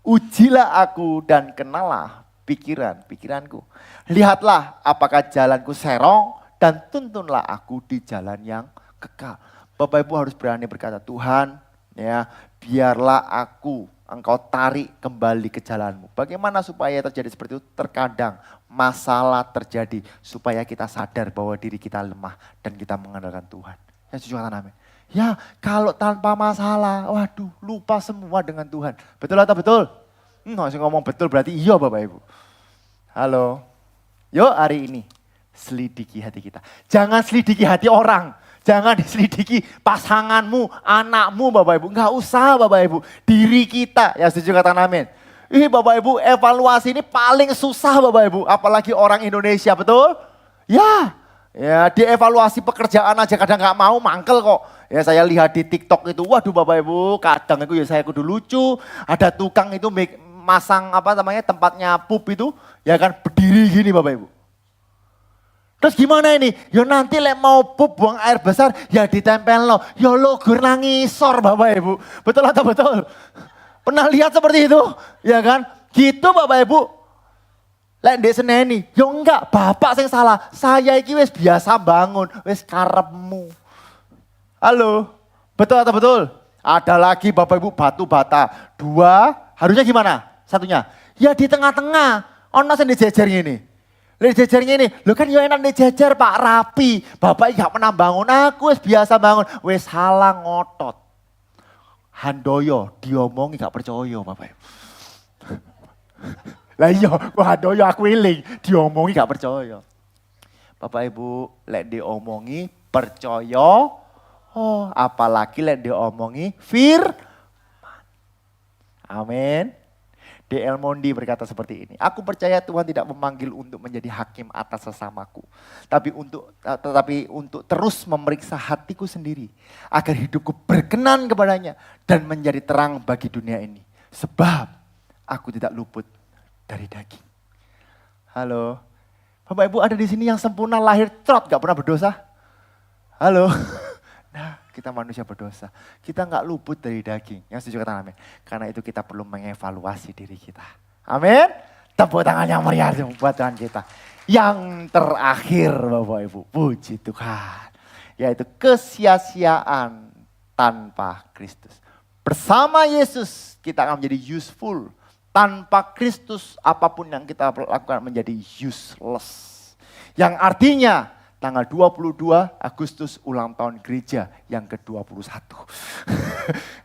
Ujilah aku dan kenallah pikiranku. Lihatlah apakah jalanku serong dan tuntunlah aku di jalan yang kekal. Bapak Ibu harus berani berkata, Tuhan ya biarlah engkau tarik kembali ke jalanmu. Bagaimana supaya terjadi seperti itu? Terkadang masalah terjadi supaya kita sadar bahwa diri kita lemah dan kita mengandalkan Tuhan. Yang setuju katakan amin. Ya kalau tanpa masalah, waduh lupa semua dengan Tuhan. Betul atau betul? Nggak ngomong betul berarti iya Bapak Ibu. Halo, yuk hari ini selidiki hati kita. Jangan selidiki hati orang. Jangan diselidiki pasanganmu, anakmu Bapak Ibu. Enggak usah Bapak Ibu. Diri kita, ya setuju katakan amin. Bapak Ibu evaluasi ini paling susah Bapak Ibu. Apalagi orang Indonesia, betul? Ya dievaluasi pekerjaan aja kadang gak mau, mangkel kok. Ya saya lihat di TikTok itu, waduh Bapak Ibu kadang itu ya saya kudu lucu. Ada tukang itu masang tempatnya pup itu, ya kan berdiri gini Bapak Ibu. Terus gimana ini? Ya nanti mau pup buang air besar ya ditempel lo. Ya lo gur nangisor Bapak Ibu. Betul atau betul? Pernah lihat seperti itu? Ya kan? Gitu Bapak Ibu. Lek ndek seneni. Ya enggak, Bapak yang salah. Saya iki wis biasa bangun, wis karepmu. Halo. Betul atau betul? Ada lagi Bapak Ibu batu bata. 2, harusnya gimana? Satunya. Ya di tengah-tengah. Ono sing dijejer ngene. Jejernya ini, lo kan ya enak dijejer Pak rapi. Bapak gak pernah bangun, aku wis biasa bangun. Wis salah ngotot. Handoyo diomongi gak percaya Bapak Ibu. Lah iya, Handoyo aku iling, diomongi gak percaya. Bapak Ibu, lek diomongi percaya. Oh, apalagi lek diomongi firman. Amin. D.L. Mondi berkata seperti ini, aku percaya Tuhan tidak memanggil untuk menjadi hakim atas sesamaku, tetapi untuk terus memeriksa hatiku sendiri, agar hidupku berkenan kepadanya dan menjadi terang bagi dunia ini. Sebab aku tidak luput dari daging. Halo, Bapak Ibu ada di sini yang sempurna lahir trot gak pernah berdosa? Halo. Kita manusia berdosa. Kita nggak luput dari daging. Yang setuju katakan amin. Karena itu kita perlu mengevaluasi diri kita. Amin. Tepuk tangan yang meriah buat Tuhan kita. Yang terakhir Bapak Ibu, puji Tuhan. Yaitu kesia-siaan tanpa Kristus. Bersama Yesus kita akan menjadi useful. Tanpa Kristus apapun yang kita lakukan menjadi useless. Yang artinya tanggal 22 Agustus ulang tahun gereja yang ke-21.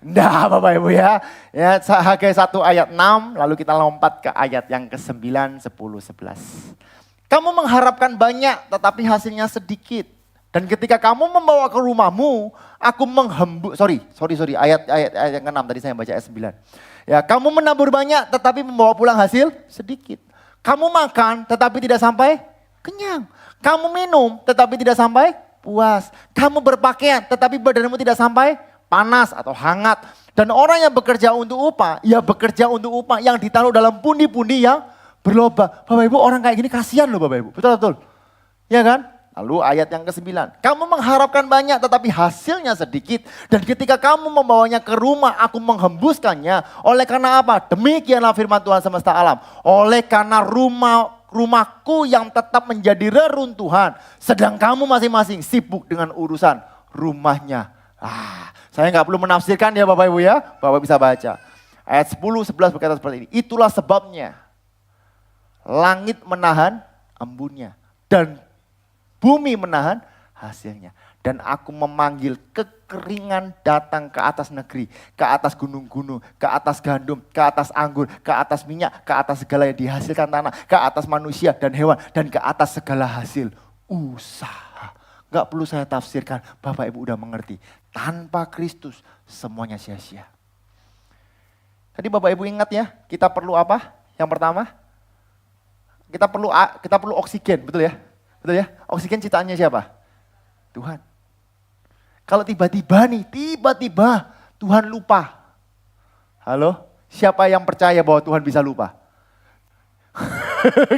Nah Bapak Ibu ya. Hagai 1 ayat 6 lalu kita lompat ke ayat yang ke-9, 10, 11. Kamu mengharapkan banyak tetapi hasilnya sedikit. Dan ketika kamu membawa ke rumahmu, aku ayat yang ke-6 tadi saya baca ayat 9. Ya, kamu menabur banyak tetapi membawa pulang hasil sedikit. Kamu makan tetapi tidak sampai kenyang. Kamu minum tetapi tidak sampai puas. Kamu berpakaian tetapi badanmu tidak sampai panas atau hangat. Dan orang yang bekerja untuk upah, ya bekerja untuk upah yang ditaruh dalam pundi-pundi yang berlobak. Bapak Ibu orang kayak gini kasihan loh Bapak Ibu. Betul? Ya kan? Lalu ayat yang ke-9. Kamu mengharapkan banyak tetapi hasilnya sedikit. Dan ketika kamu membawanya ke rumah aku menghembuskannya. Oleh karena apa? Demikianlah firman Tuhan semesta alam. Oleh karena rumahku yang tetap menjadi reruntuhan. Sedang kamu masing-masing sibuk dengan urusan rumahnya. Saya nggak perlu menafsirkan ya Bapak Ibu ya. Bapak bisa baca. Ayat 10, 11 berkata seperti ini. Itulah sebabnya langit menahan embunnya. Dan bumi menahan hasilnya. Dan aku memanggil kekeringan datang ke atas negeri, ke atas gunung-gunung, ke atas gandum, ke atas anggur, ke atas minyak, ke atas segala yang dihasilkan tanah, ke atas manusia dan hewan, dan ke atas segala hasil usaha. Gak perlu saya tafsirkan, Bapak Ibu udah mengerti. Tanpa Kristus semuanya sia-sia. Tadi Bapak Ibu ingat ya, kita perlu apa? Yang pertama, kita perlu oksigen, betul ya? Betul ya? Oksigen ciptaannya siapa? Tuhan. Kalau tiba-tiba Tuhan lupa. Halo? Siapa yang percaya bahwa Tuhan bisa lupa?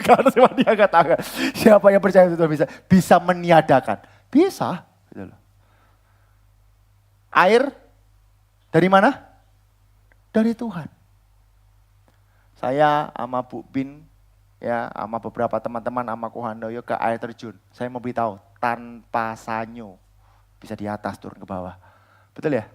Karena cuma dia katakan. Siapa yang percaya Tuhan bisa meniadakan? Bisa. Air dari mana? Dari Tuhan. Saya sama Bu Bin, ya, sama beberapa teman-teman sama Kohandoyo ke air terjun. Saya mau beritahu, tanpa sanyo bisa di atas turun ke bawah. Betul ya?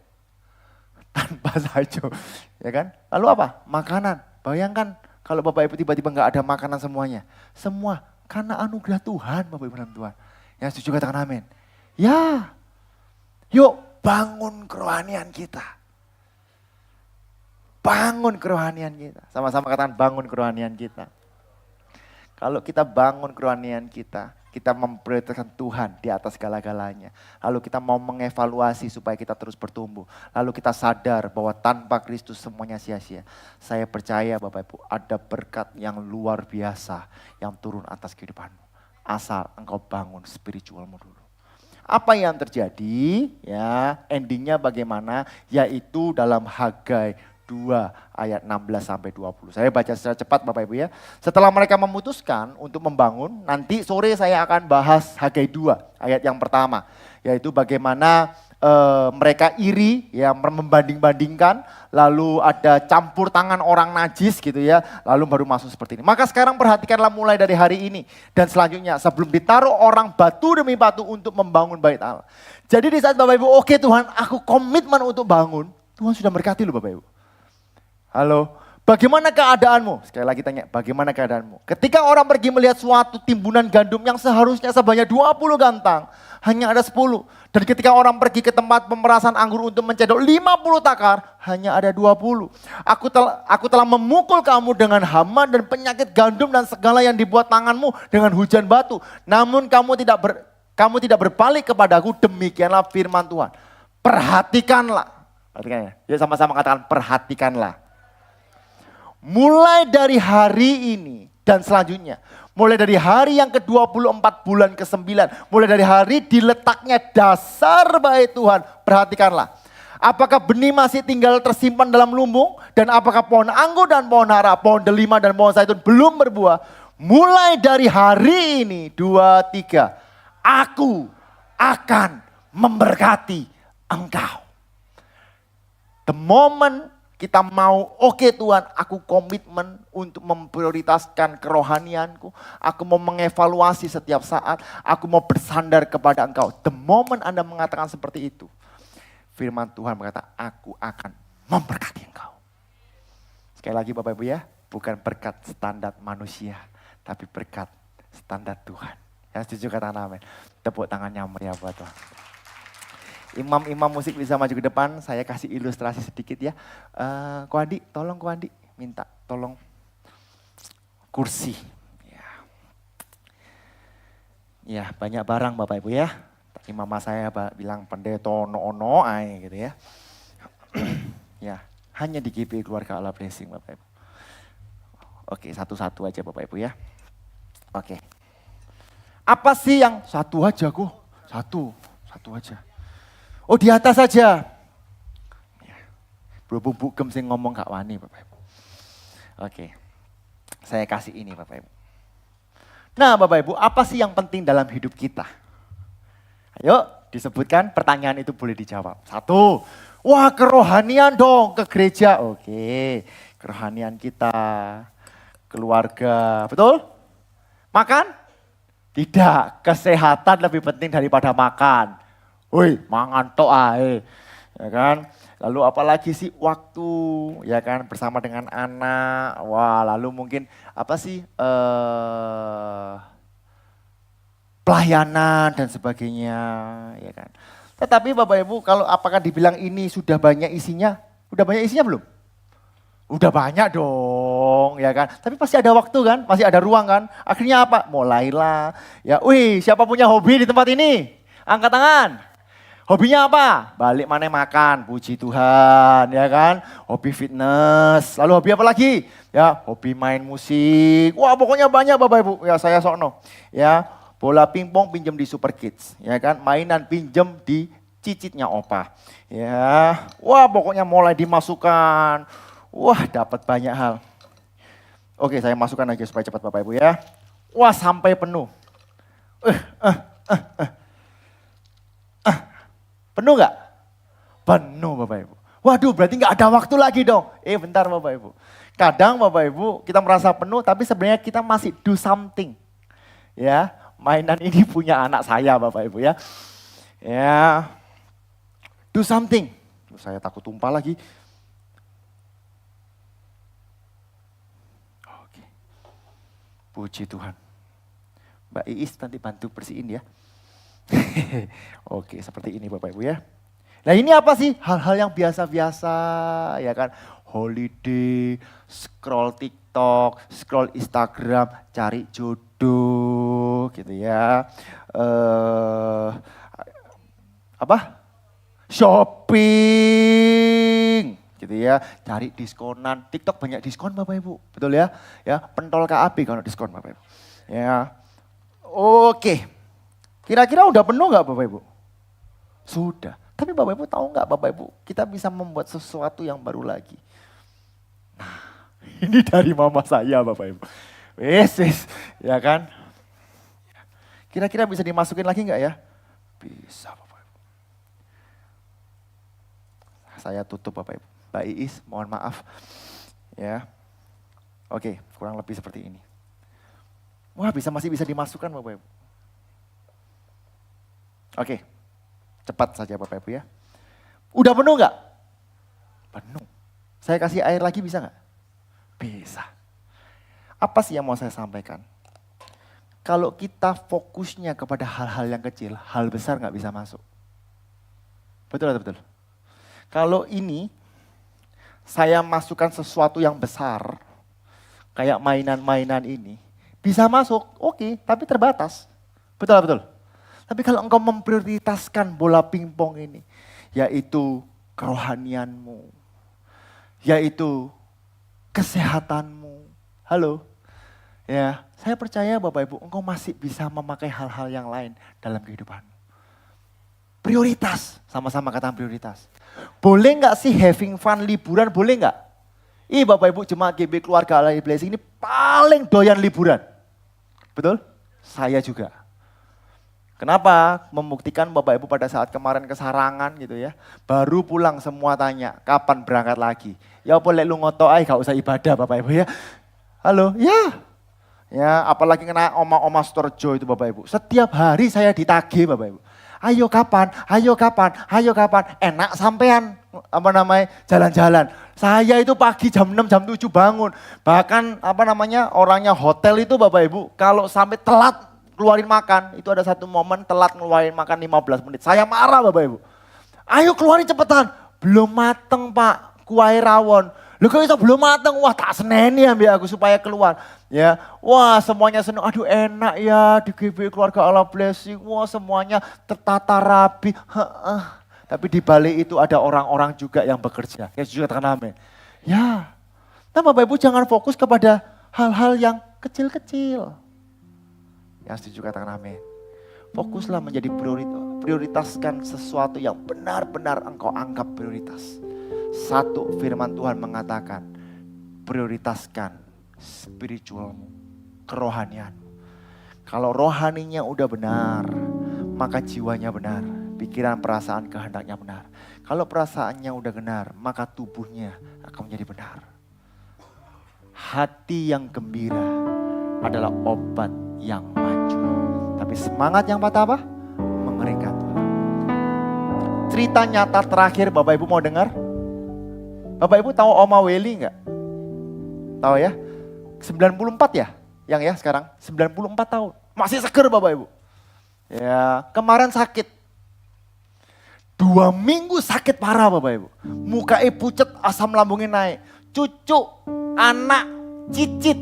Tanpa sanyo, ya kan? Lalu apa? Makanan. Bayangkan kalau Bapak Ibu tiba-tiba nggak ada makanan semuanya. Semua karena anugerah Tuhan, Bapak Ibu dan Tuhan. Yang setuju katakan amin. Ya, yuk bangun kerohanian kita. Bangun kerohanian kita. Sama-sama katakan bangun kerohanian kita. Kalau kita bangun kerohanian kita memprioritaskan Tuhan di atas segala-galanya. Lalu kita mau mengevaluasi supaya kita terus bertumbuh. Lalu kita sadar bahwa tanpa Kristus semuanya sia-sia. Saya percaya Bapak Ibu ada berkat yang luar biasa yang turun atas kehidupanmu. Asal engkau bangun spiritualmu dulu. Apa yang terjadi? Ya, endingnya bagaimana? Yaitu dalam Hagai 2 ayat 16 sampai 20. Saya baca secara cepat Bapak Ibu ya. Setelah mereka memutuskan untuk membangun, nanti sore saya akan bahas Hagai 2 ayat yang pertama. Yaitu bagaimana mereka iri, ya membanding-bandingkan, lalu ada campur tangan orang najis gitu ya, lalu baru masuk seperti ini. Maka sekarang perhatikanlah mulai dari hari ini dan selanjutnya sebelum ditaruh orang batu demi batu untuk membangun bait Allah. Jadi di saat Bapak Ibu, oke Tuhan aku komitmen untuk bangun, Tuhan sudah berkati loh Bapak Ibu. Halo, bagaimana keadaanmu? Sekali lagi tanya, bagaimana keadaanmu? Ketika orang pergi melihat suatu timbunan gandum yang seharusnya sebanyak 20 gantang, hanya ada 10. Dan ketika orang pergi ke tempat pemerasan anggur untuk mencedok 50 takar, hanya ada 20. Aku telah memukul kamu dengan hama dan penyakit gandum dan segala yang dibuat tanganmu dengan hujan batu. Namun kamu tidak berbalik kepadaku, demikianlah firman Tuhan. Perhatikanlah. Perhatikan ya, sama-sama katakan perhatikanlah. Mulai dari hari ini dan selanjutnya. Mulai dari hari yang ke-24 bulan ke-9. Mulai dari hari diletaknya dasar bait Tuhan. Perhatikanlah. Apakah benih masih tinggal tersimpan dalam lumbung? Dan apakah pohon anggur dan pohon ara, pohon delima dan pohon zaitun belum berbuah? Mulai dari hari ini, 2, 3. Aku akan memberkati engkau. The moment kita mau, oke Tuhan, aku komitmen untuk memprioritaskan kerohanianku. Aku mau mengevaluasi setiap saat, aku mau bersandar kepada engkau. The moment Anda mengatakan seperti itu, firman Tuhan berkata, aku akan memberkati engkau. Sekali lagi Bapak Ibu ya, bukan berkat standar manusia, tapi berkat standar Tuhan. Yang setuju katakan amin. Tepuk tangannya meriah buat Tuhan. Imam-imam musik bisa maju ke depan, saya kasih ilustrasi sedikit ya. Ko Andi, tolong Ko Andi, minta tolong kursi. Ya banyak barang Bapak Ibu ya. Tadi mama saya bilang pendeta ono gitu ya. Ya, hanya di GP Keluarga Allah Blessing Bapak Ibu. Oke, satu-satu aja Bapak Ibu ya. Oke. Apa sih yang satu aja kok? Satu aja. Oh di atas saja. Bro Bu Gem sing ngomong gak wani Bapak Ibu. Oke, saya kasih ini Bapak Ibu. Nah Bapak Ibu, apa sih yang penting dalam hidup kita? Ayo disebutkan, pertanyaan itu boleh dijawab. Satu, wah kerohanian dong ke gereja. Oke, kerohanian kita, keluarga, betul? Makan? Tidak, kesehatan lebih penting daripada makan. Woi, mangan tok ae. Ya kan? Lalu apalagi sih waktu, ya kan, bersama dengan anak. Wah, lalu mungkin apa sih pelayanan dan sebagainya, ya kan. Tetapi Bapak Ibu, kalau apakah dibilang ini sudah banyak isinya? Udah banyak isinya belum? Udah banyak dong, ya kan. Tapi pasti ada waktu kan, masih ada ruang kan. Akhirnya apa? Mulailah. Ya, wih, siapa punya hobi di tempat ini? Angkat tangan. Hobinya apa? Balik mana makan, puji Tuhan, ya kan. Hobi fitness, lalu hobi apa lagi? Ya, hobi main musik. Wah, pokoknya banyak Bapak Ibu. Ya, saya sokno. Ya, bola pingpong pinjam di Super Kids, ya kan. Mainan pinjam di cicitnya Opa. Ya, wah pokoknya mulai dimasukkan. Wah, dapat banyak hal. Oke, saya masukkan lagi supaya cepat Bapak Ibu ya. Wah, sampai penuh. Penuh nggak? Penuh Bapak Ibu. Waduh, berarti nggak ada waktu lagi dong. Bentar Bapak Ibu. Kadang Bapak Ibu kita merasa penuh tapi sebenarnya kita masih do something. Ya, mainan ini punya anak saya Bapak Ibu ya. Ya, do something. Saya takut tumpah lagi. Oke. Puji Tuhan. Mbak Iis nanti bantu bersihin ya. Oke, seperti ini Bapak Ibu ya. Nah ini apa sih? Hal-hal yang biasa-biasa ya kan. Holiday, scroll TikTok, scroll Instagram, cari jodoh gitu ya. Shopping gitu ya. Cari diskonan. TikTok banyak diskon Bapak Ibu. Betul ya? Ya, pentol KAB kalau diskon Bapak Ibu. Ya. Oke. Kira-kira udah penuh nggak Bapak Ibu? Sudah. Tapi Bapak Ibu tahu nggak Bapak Ibu, kita bisa membuat sesuatu yang baru lagi. Nah, ini dari mama saya Bapak Ibu. Wes, ya kan? Kira-kira bisa dimasukin lagi nggak ya? Bisa Bapak Ibu. Saya tutup Bapak Ibu. Mbak Iis, mohon maaf. Ya. Oke, kurang lebih seperti ini. Wah, masih bisa dimasukkan Bapak Ibu. Oke, cepat saja Bapak Ibu ya. Udah penuh nggak? Penuh. Saya kasih air lagi bisa nggak? Bisa. Apa sih yang mau saya sampaikan? Kalau kita fokusnya kepada hal-hal yang kecil, hal besar nggak bisa masuk. Betul atau betul? Kalau ini, saya masukkan sesuatu yang besar, kayak mainan-mainan ini, bisa masuk, oke, tapi terbatas. Betul atau betul? Tapi kalau engkau memprioritaskan bola pingpong ini, yaitu kerohanianmu, yaitu kesehatanmu. Halo, ya, saya percaya Bapak Ibu, engkau masih bisa memakai hal-hal yang lain dalam kehidupanmu. Prioritas, sama-sama kata prioritas. Boleh nggak sih having fun liburan, boleh nggak? Bapak Ibu jemaat GB Keluarga Allah Blessing ini paling doyan liburan. Betul? Saya juga. Kenapa? Membuktikan Bapak Ibu pada saat kemarin ke Sarangan gitu ya. Baru pulang semua tanya, kapan berangkat lagi? Ya boleh lu ngoto aja gak usah ibadah Bapak Ibu ya. Halo, ya. Ya apalagi kena oma-oma Storjo itu Bapak Ibu. Setiap hari saya ditagih Bapak Ibu. Ayo kapan, ayo kapan, ayo kapan. Enak sampean jalan-jalan. Saya itu pagi jam 6, jam 7 bangun. Bahkan orangnya hotel itu Bapak Ibu. Kalau sampai telat keluarin makan, itu ada satu momen telat ngeluarin makan 15 menit. Saya marah Bapak Ibu. Ayo keluarin cepetan. Belum mateng Pak, kuai rawon. Lu kok itu belum mateng, wah tak seneni ambil aku supaya keluar. Ya, wah semuanya seneng, aduh enak ya di GB keluarga Allah blessing. Wah semuanya tertata rapi. Tapi di balik itu ada orang-orang juga yang bekerja. Ya juga katakan amin. Ya, nah Bapak Ibu jangan fokus kepada hal-hal yang kecil-kecil. Yang setuju katakan amin. Fokuslah menjadi prioritaskan sesuatu yang benar-benar engkau anggap prioritas. Satu, firman Tuhan mengatakan, prioritaskan spiritualmu, kerohanianmu. Kalau rohaninya udah benar, maka jiwanya benar. Pikiran, perasaan, kehendaknya benar. Kalau perasaannya udah benar, maka tubuhnya akan menjadi benar. Hati yang gembira adalah obat yang maju. Tapi semangat yang patah apa? Mengeringkan tulang. Cerita nyata terakhir Bapak Ibu mau dengar? Bapak Ibu tahu Oma Weli enggak? Tahu ya? 94 ya? Yang ya sekarang 94 tahun. Masih seger Bapak Ibu. Ya, kemarin sakit. 2 minggu sakit parah Bapak Ibu. Mukanya pucet, asam lambungnya naik. Cucu, anak, cicit,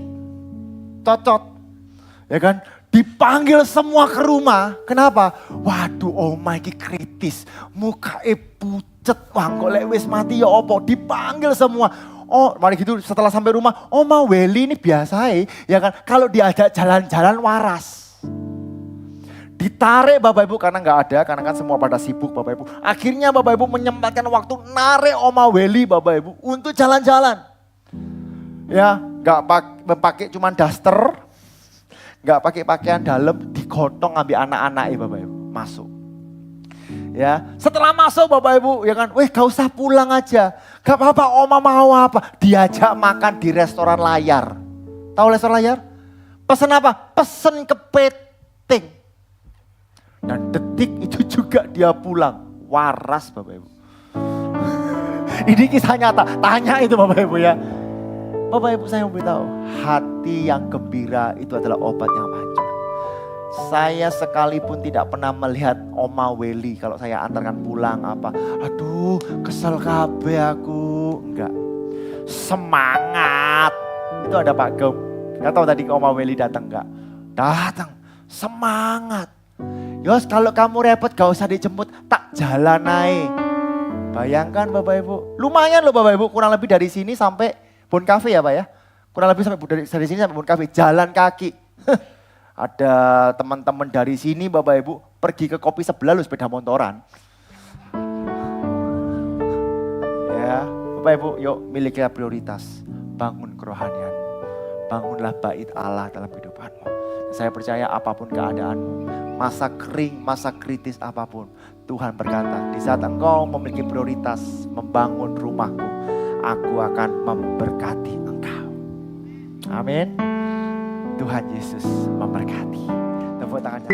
cocot. Ya kan, dipanggil semua ke rumah. Kenapa? Waduh, oma ini kritis. Mukanya pucet, wah kok lewis mati ya opo. Dipanggil semua. Oh, mari gitu setelah sampai rumah, Oma Weli ini biasa ya kan. Kalau diajak jalan-jalan waras. Ditarik Bapak Ibu karena nggak ada, karena kan semua pada sibuk Bapak Ibu. Akhirnya Bapak Ibu menyempatkan waktu narik Oma Weli Bapak Ibu untuk jalan-jalan. Ya, nggak pakai cuman daster. Nggak pakai pakaian dalam, digotong ambil anak-anaknya Bapak Ibu, masuk. Ya, setelah masuk Bapak Ibu, ya kan, gak usah pulang aja. Gak apa-apa, Oma mau apa? Diajak makan di restoran layar. Tahu restoran layar? Pesen apa? Pesen kepiting. Dan detik itu juga dia pulang, waras Bapak Ibu. Ini kisah nyata, tanya itu Bapak Ibu ya. Bapak Ibu saya mau beritahu, hati yang gembira itu adalah obat yang hancur. Saya sekalipun tidak pernah melihat Oma Weli kalau saya antarkan pulang apa. Aduh kesel kabeh aku. Enggak. Semangat. Itu ada Pak Gem. Gak tahu tadi ke Oma Weli datang enggak? Datang. Semangat. Yos kalau kamu repot gak usah dijemput. Tak jalan naik. Bayangkan Bapak Ibu. Lumayan loh Bapak Ibu. Kurang lebih dari sini sampai Bon Cafe ya Pak ya. Kurang lebih sampai dari sini sampai Bon Cafe. Jalan kaki. Ada teman-teman dari sini Bapak Ibu pergi ke kopi sebelah lu sepeda motoran. Ya, Bapak Ibu yuk milikilah prioritas. Bangun kerohanian. Bangunlah bait Allah dalam kehidupanmu. Saya percaya apapun keadaanmu, masa kering, masa kritis apapun, Tuhan berkata, di saat engkau memiliki prioritas membangun rumahku, aku akan memberkati engkau. Amin. Tuhan Yesus memberkati. Tepuk tangannya.